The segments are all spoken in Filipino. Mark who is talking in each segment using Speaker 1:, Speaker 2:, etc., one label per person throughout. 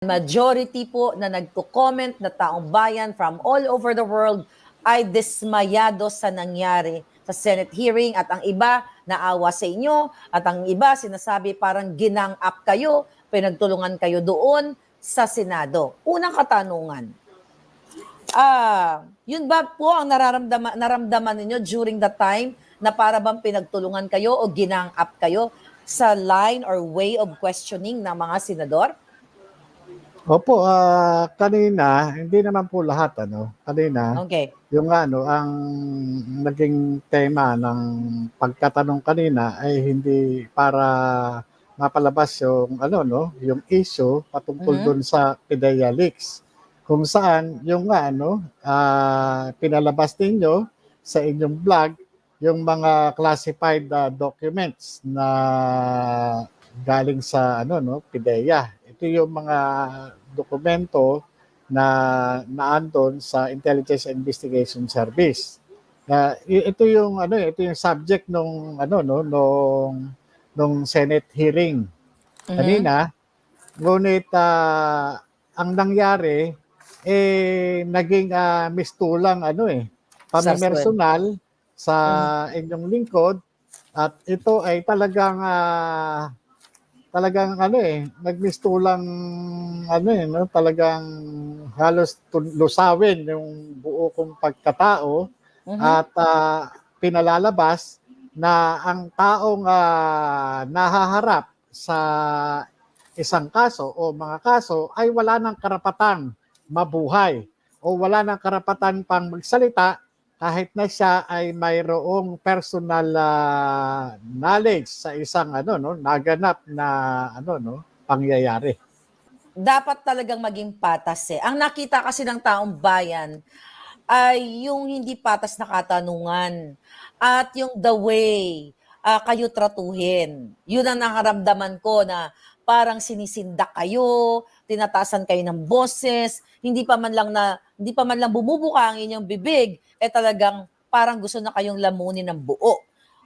Speaker 1: Majority po na nagko-comment na taong bayan from all over the world ay dismayado sa nangyari sa Senate hearing at ang iba naawa sa inyo at ang iba sinasabi parang ginang up kayo, pinagtulungan kayo doon sa Senado. Unang katanungan, yun ba po ang naramdaman ninyo during the time na para bang pinagtulungan kayo o ginang up kayo sa line or way of questioning ng mga senador?
Speaker 2: Opo, kanina, hindi naman po lahat, kanina,
Speaker 1: Okay.
Speaker 2: yung ang naging tema ng pagtatanong kanina ay hindi para mapalabas yung, yung issue patungkol dun sa PIDEA leaks. Kung saan, yung pinalabas ninyo sa inyong blog, yung mga classified documents na galing sa, PIDEA. Ito yung mga dokumento na naandon sa Intelligence Investigation Service. Ito yung subject nung Senate hearing kanina. Ngunit ang nangyari naging mistulang pamimersonal sa inyong lingkod at ito ay talagang nagmistulang talagang halos lusawin yung buo kong pagkatao at pinalalabas na ang taong nahaharap sa isang kaso o mga kaso ay wala ng karapatang mabuhay o wala ng karapatan pang magsalita kahit na siya ay mayroong personal knowledge sa isang naganap na pangyayari.
Speaker 1: Dapat talagang maging patas eh. Ang nakita kasi ng taong bayan ay yung hindi patas na katanungan at yung the way kayo tratuhin. Yun ang nakaramdaman ko na parang sinisindak kayo, tinatasan kayo ng boses, hindi pa man lang bumubuka ang inyong bibig, talagang parang gusto na kayong lamunin ng buo.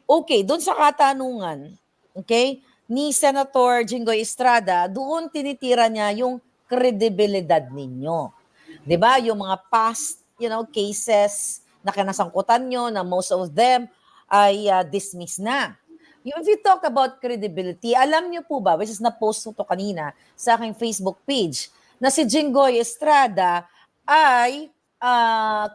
Speaker 1: Okay, doon sa katanungan, okay, ni Senator Jinggoy Estrada, doon tinitira niya yung kredibilidad ninyo. 'Di ba? Yung mga past, cases na kinasangkutan nyo na most of them ay dismissed na. If you talk about credibility, alam niyo po ba, which is na-post ko to kanina sa aking Facebook page, na si Jinggoy Estrada ay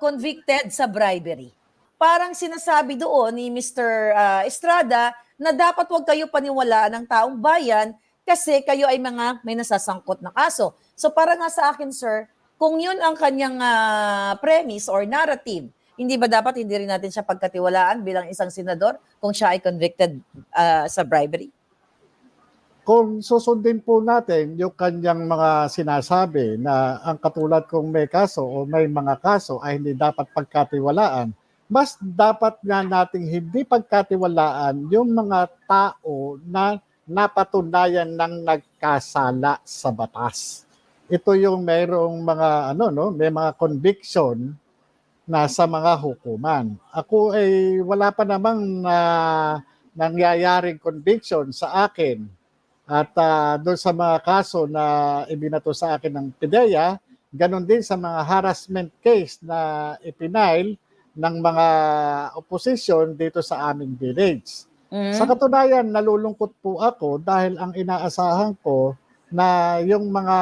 Speaker 1: convicted sa bribery. Parang sinasabi doon ni Mr. Estrada na dapat wag kayo paniwalaan ng taong bayan kasi kayo ay may nasasangkot na kaso. So para nga sa akin, sir, kung yun ang kanyang premise or narrative, hindi ba dapat hindi rin natin siya pagkatiwalaan bilang isang senador kung siya ay convicted sa bribery?
Speaker 2: Kung susundin po natin yung kanyang mga sinasabi na ang katulad kung may kaso o may mga kaso ay hindi dapat pagkatiwalaan, mas dapat nga nating hindi pagkatiwalaan yung mga tao na napatunayan ng nagkasala sa batas. Ito yung mayroong mga may mga conviction na sa mga hukuman. Ako ay wala pa namang nangyayaring conviction sa akin. At doon sa mga kaso na ibinato sa akin ng PIDEA, ganon din sa mga harassment case na ipinail ng mga opposition dito sa aming village. Sa katunayan, nalulungkot po ako dahil ang inaasahan ko na yung mga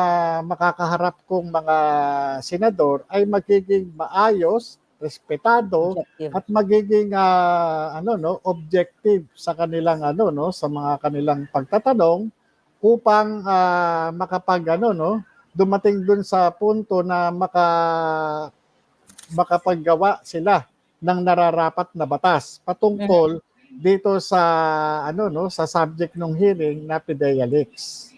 Speaker 2: makakaharap kong mga senador ay magiging maayos, respetado, at magiging objective sa kanilang sa mga kanilang pagtatanong upang dumating dun sa punto na makapaggawa sila ng nararapat na batas patungkol dito sa sa subject ng hearing na PIDEA leaks.